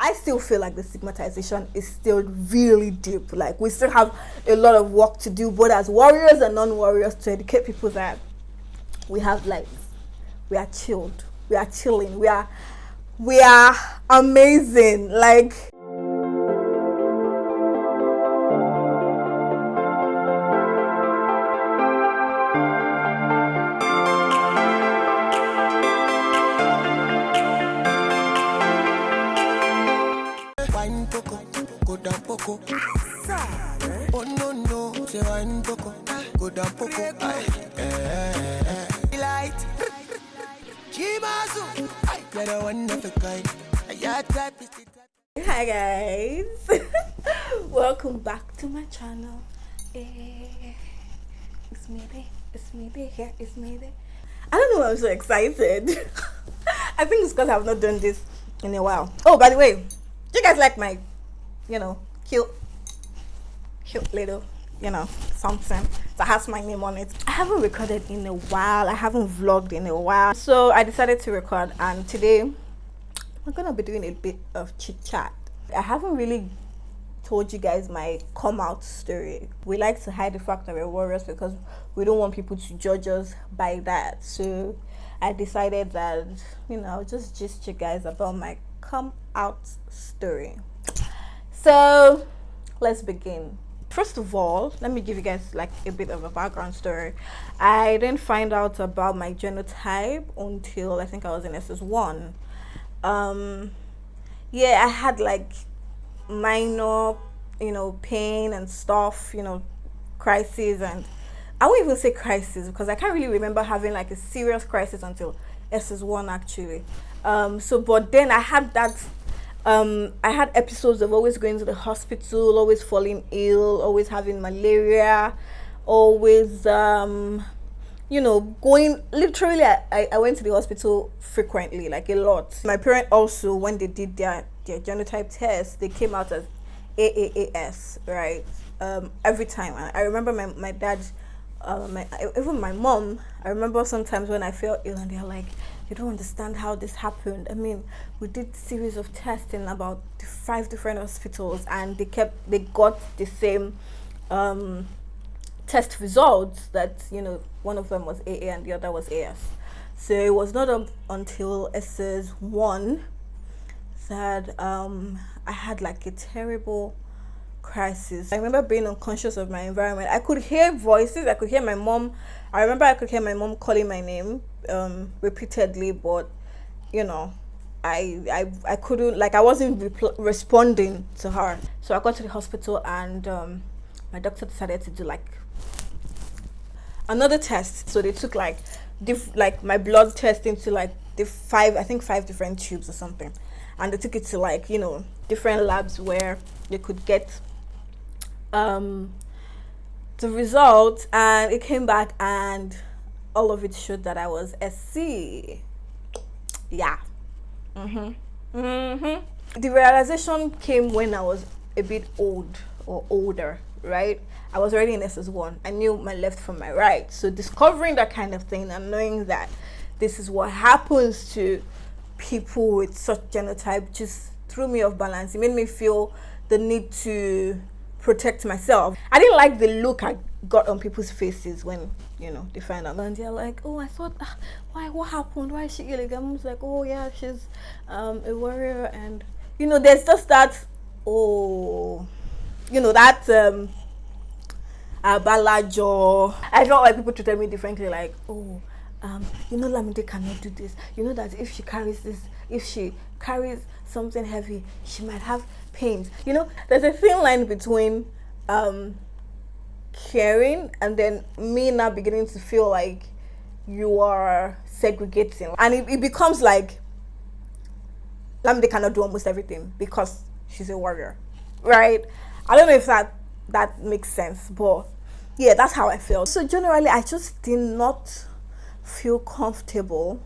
I still feel like the stigmatization is still really deep. Like, we still have a lot of work to do, both as warriors and non-warriors, to educate people that we have lives, we are chilled, we are chilling, we are amazing. Like, oh no no, say wine poco, go down poco. Light, Chimazu, you're the one of a kind. hi guys, welcome back to my channel. It's Mide here. It's Mide. I don't know why I'm so excited. I think it's because I've not done this in a while. Oh, by the way, do you guys like my, cute little, something that has my name on it? I haven't recorded in a while. I haven't vlogged in a while. So I decided to record, and today I'm gonna be doing a bit of chit chat. I haven't really told you guys my come out story. We like to hide the fact that we're warriors because we don't want people to judge us by that. So I decided that, I'll just gist you guys about my come out story. So let's begin. First of all, let me give you guys like a bit of a background story. I didn't find out about my genotype until I think I was in SS1. I had like minor, pain and stuff, crisis, and I won't even say crisis because I can't really remember having like a serious crisis until SS1 actually. But then I had that I had episodes of always going to the hospital, always falling ill, always having malaria, always going literally. I went to the hospital frequently, like a lot. My parents also, when they did their genotype test, they came out as AAAS, right? Every time. I remember my dad, even my mom, I remember sometimes when I felt ill and they're like, you don't understand how this happened. I mean, we did series of tests in about 5 different hospitals, and they got the same test results, that one of them was AA and the other was AS. So it was not until SS1 that I had like a terrible crisis. I remember being unconscious of my environment. I could hear voices. I could hear my mom. I remember I could hear my mom calling my name repeatedly, but I couldn't, like, I wasn't responding to her. So I got to the hospital, and my doctor decided to do like another test. So they took like my blood test into like the 5 different tubes or something, and they took it to like different labs where they could get the results, and it came back and all of it showed that I was SC. Yeah. The realization came when I was a bit older, right? I was already in SS1. I knew my left from my right. So discovering that kind of thing and knowing that this is what happens to people with such genotype just threw me off balance. It made me feel the need to protect myself. I didn't like the look I got on people's faces when they find out, and they're like, oh, I thought, what happened, why is she ill again? I was like, oh yeah, she's a warrior. And there's just that balajo. I felt like people treated me differently, like, oh, Lamide cannot do this. That if she carries something heavy, she might have pains. There's a thin line between caring and then me now beginning to feel like you are segregating, and it becomes like Lamide cannot do almost everything because she's a warrior, right? I don't know if that makes sense, but yeah, that's how I feel. So generally, I just did not feel comfortable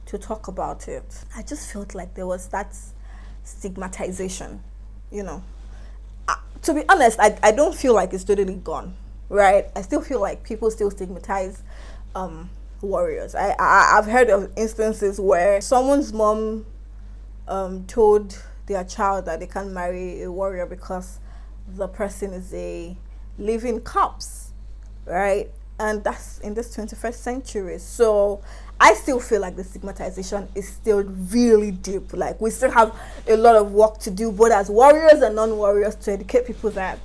to talk about it. I just felt like there was that stigmatization, to be honest, I don't feel like it's totally gone, right? I still feel like people still stigmatize warriors. I've heard of instances where someone's mom told their child that they can't marry a warrior because the person is a living corpse, right? And that's in this 21st century. So I still feel like the stigmatization is still really deep. Like, we still have a lot of work to do, both as warriors and non-warriors, to educate people that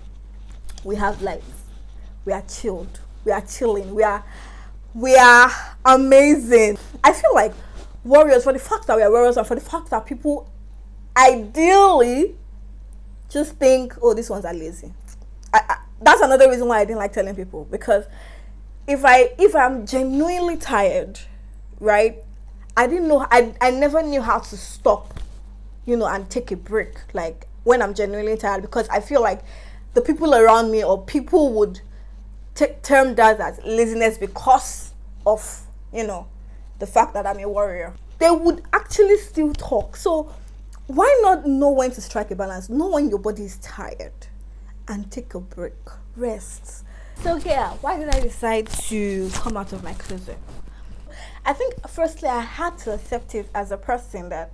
we have lives, we are chilled, we are chilling, we are amazing. I feel like warriors, for the fact that we are warriors, and for the fact that people ideally just think, oh, these ones are lazy. That's another reason why I didn't like telling people, because if I'm genuinely tired, right, I never knew how to stop, and take a break, like, when I'm genuinely tired, because I feel like the people around me, or people would term that as laziness because of, the fact that I'm a warrior. They would actually still talk. So why not know when to strike a balance? Know when your body is tired and take a break, rest. So yeah, why did I decide to come out of my closet? I think firstly I had to accept it as a person that,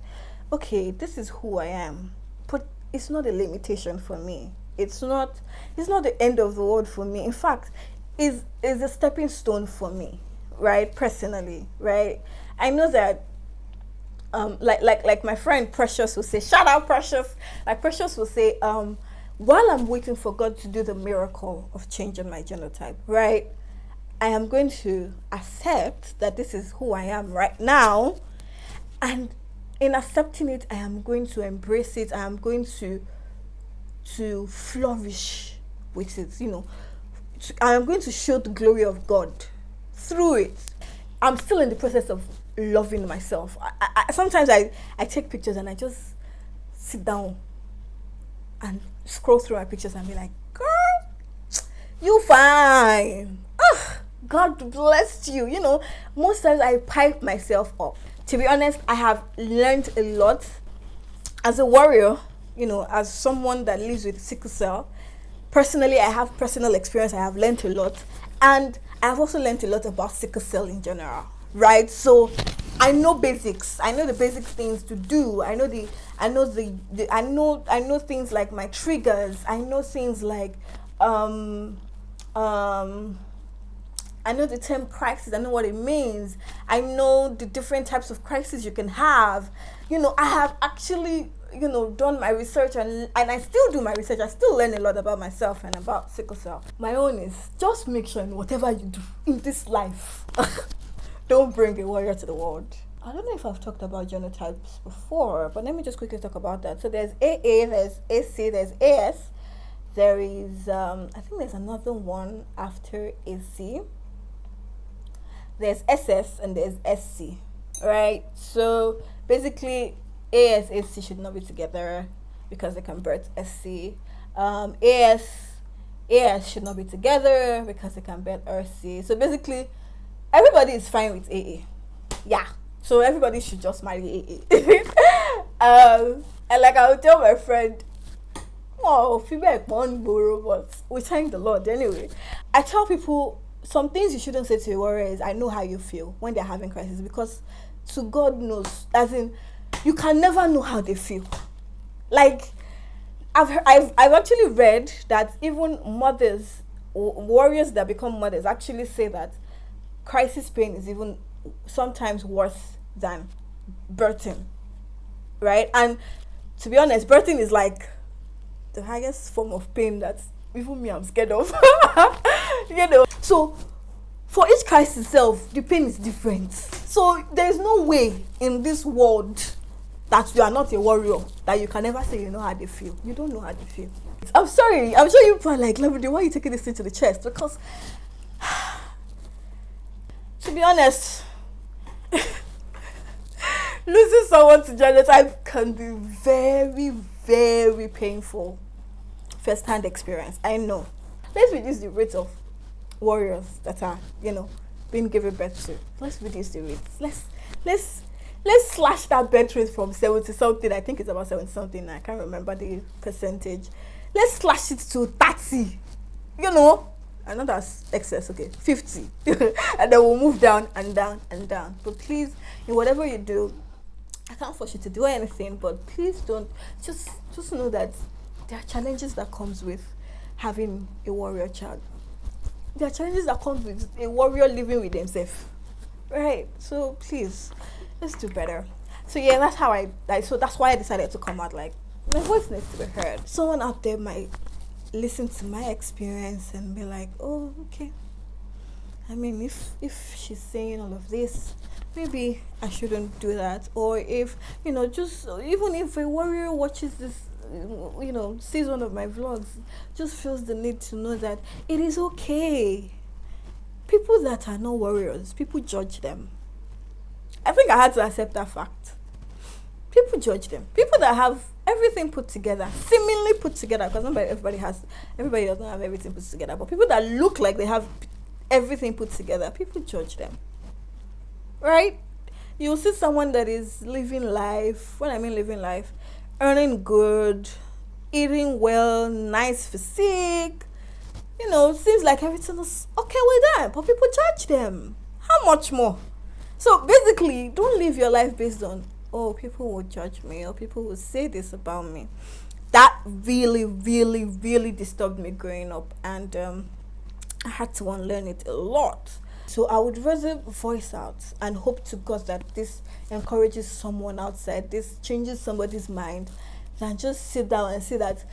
okay, this is who I am, but it's not a limitation for me. It's not the end of the world for me. In fact, is a stepping stone for me, right? Personally, right? I know that like my friend Precious will say, shout out Precious. Like Precious will say, while I'm waiting for God to do the miracle of changing my genotype, right, I am going to accept that this is who I am right now, and in accepting it, I am going to embrace it. I am going to flourish with it, I am going to show the glory of God through it. I'm still in the process of loving myself. Sometimes I take pictures and I just sit down and scroll through my pictures and be like, girl, you fine. God bless you. Most times I pipe myself up. To be honest, I have learned a lot as a warrior, as someone that lives with sickle cell. Personally, I have personal experience. I have learned a lot, and I have also learned a lot about sickle cell in general, right? So I know basics. I know the basic things to do. I know things like my triggers. I know things like I know the term crisis. I know what it means. I know the different types of crises you can have. I have actually done my research, and I still do my research. I still learn a lot about myself and about sickle cell. My own is just make sure in whatever you do in this life, don't bring a warrior to the world. I don't know if I've talked about genotypes before, but let me just quickly talk about that. So there's AA, there's AC, there's AS. There is, I think there's another one after AC. There's SS and there's SC, right? So basically, AS, AC should not be together because they can birth SC. AS should not be together because they can birth RC. So basically, everybody is fine with AA. Yeah. So everybody should just marry AA. And like I would tell my friend, oh, feedback one borrow, but we thank the Lord anyway. I tell people some things you shouldn't say to your warrior is, I know how you feel when they're having crisis, because to God knows, as in, you can never know how they feel. Like, I've actually read that even mothers, warriors that become mothers, actually say that crisis pain is even sometimes worse than birthing, right? And to be honest, birthing is like the highest form of pain that even me, I'm scared of. So for each crisis itself, the pain is different. So there's no way in this world that you are not a warrior, that you can never say you know how they feel. You don't know how they feel. I'm sorry, I'm sure you are like, Lavide, why are you taking this thing to the chest? Because to be honest, losing someone to genotype can be very, very painful. First-hand experience, I know. Let's reduce the rate of warriors that are, being given birth to. Let's reduce the rates. Let's slash that birth rate from 70 something. I think it's about 70 something. I can't remember the percentage. Let's slash it to 30. I know that's excess. Okay, 50, and then we'll move down and down and down. But please, in whatever you do, I can't force you to do anything, but please don't. Just know that there are challenges that comes with having a warrior child. There are challenges that comes with a warrior living with themselves, right? So please, let's do better. So yeah, that's how so that's why I decided to come out. Like, my voice needs to be heard. Someone out there might listen to my experience and be like, oh, okay. I mean, if she's saying all of this, maybe I shouldn't do that. Or if, just even if a warrior watches this, sees one of my vlogs, just feels the need to know that it is okay. People that are not warriors, people judge them. I think I had to accept that fact. People judge them. People that have everything put together, seemingly put together, because everybody doesn't have everything put together, but people that look like they have everything put together, people judge them, right? You'll see someone that is living life, when I mean living life, earning good, eating well, nice physique, seems like everything is okay with them, but people judge them. How much more? So basically, don't live your life based on, oh, people will judge me, or people will say this about me. That really, really, really disturbed me growing up, and I had to unlearn it a lot. So I would rather voice out and hope to God that this encourages someone outside, this changes somebody's mind, than just sit down and see that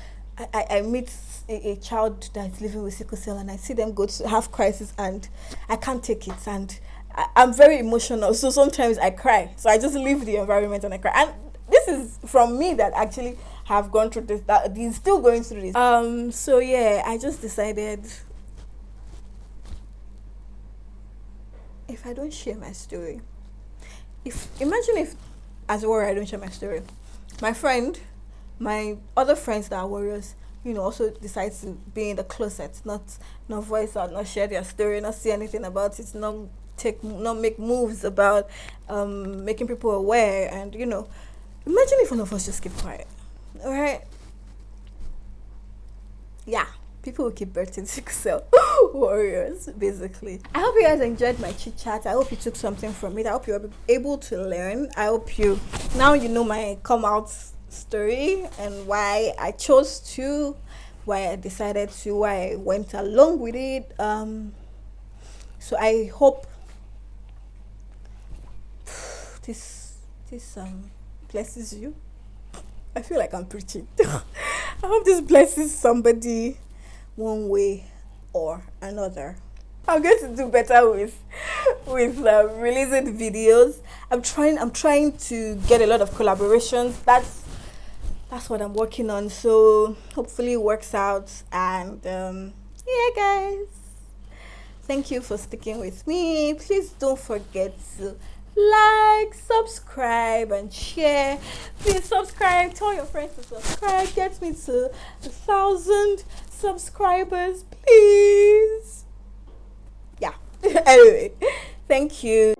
I meet a child that's living with sickle cell and I see them go to have crisis and I can't take it, and I'm very emotional, so sometimes I cry. So I just leave the environment and I cry. And this is from me that actually have gone through this, that is still going through this. So yeah, I just decided, if I don't share my story, imagine if as a warrior I don't share my story, my other friends that are warriors, also decide to be in the closet, not voice out, not share their story, not say anything about it, not make moves about making people aware, and imagine if all of us just keep quiet. All right, yeah, people will keep birthing sickle cell warriors, basically. I hope you guys enjoyed my chit chat. I hope you took something from it. I hope you were able to learn. I hope now you know my come out story and why I chose to, why I decided to, why I went along with it. So I hope this blesses you. I feel like I'm preaching. I hope this blesses somebody one way or another. I'm going to do better with releasing videos. I'm trying to get a lot of collaborations. That's what I'm working on. So hopefully it works out. And yeah, guys, thank you for sticking with me. Please don't forget to like, subscribe, and share. Please subscribe, tell your friends to subscribe. Get me to 1,000 subscribers, please. Yeah. Anyway, thank you.